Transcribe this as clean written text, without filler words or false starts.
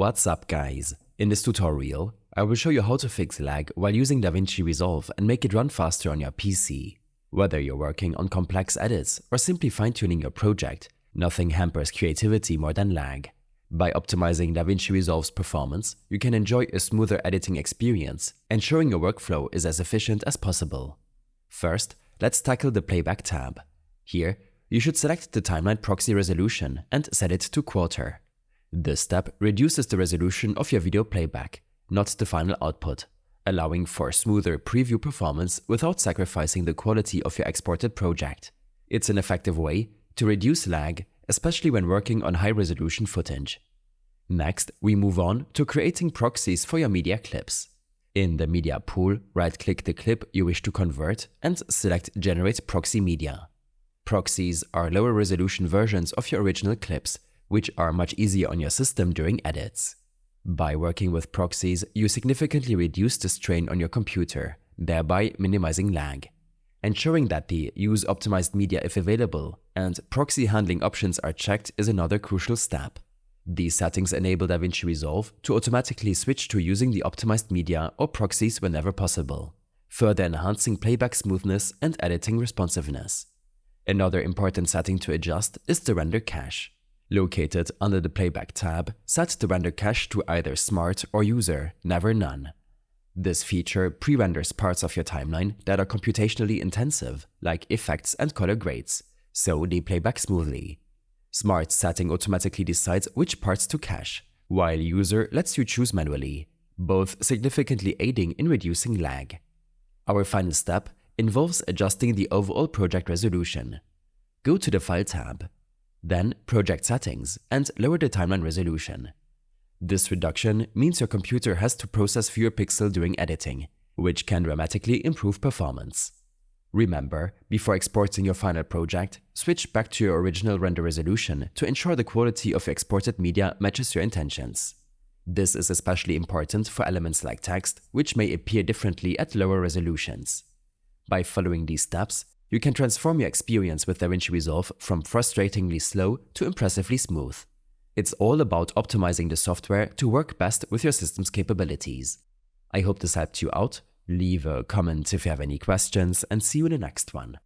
What's up guys? In this tutorial, I will show you how to fix lag while using Davinci Resolve and make it run faster on your PC. Whether you're working on complex edits or simply fine-tuning your project, nothing hampers creativity more than lag. By optimizing Davinci Resolve's performance, you can enjoy a smoother editing experience, ensuring your workflow is as efficient as possible. First, let's tackle the Playback tab. Here, you should select the timeline proxy resolution and set it to quarter. This step reduces the resolution of your video playback, not the final output, allowing for smoother preview performance without sacrificing the quality of your exported project. It's an effective way to reduce lag, especially when working on high-resolution footage. Next, we move on to creating proxies for your media clips. In the media pool, right-click the clip you wish to convert and select Generate Proxy Media. Proxies are lower-resolution versions of your original clips, which are much easier on your system during edits. By working with proxies, you significantly reduce the strain on your computer, thereby minimizing lag. Ensuring that the Use Optimized Media if available and proxy handling options are checked is another crucial step. These settings enable Davinci Resolve to automatically switch to using the optimized media or proxies whenever possible, further enhancing playback smoothness and editing responsiveness. Another important setting to adjust is the render cache. Located under the Playback tab, set the render cache to either Smart or User, never None. This feature pre-renders parts of your timeline that are computationally intensive, like effects and color grades, so they playback smoothly. Smart setting automatically decides which parts to cache, while User lets you choose manually, both significantly aiding in reducing lag. Our final step involves adjusting the overall project resolution. Go to the File tab, then Project Settings, and lower the timeline resolution. This reduction means your computer has to process fewer pixels during editing, which can dramatically improve performance. Remember, before exporting your final project, switch back to your original render resolution to ensure the quality of your exported media matches your intentions. This is especially important for elements like text, which may appear differently at lower resolutions. By following these steps, you can transform your experience with Davinci Resolve from frustratingly slow to impressively smooth. It's all about optimizing the software to work best with your system's capabilities. I hope this helped you out. Leave a comment if you have any questions and see you in the next one.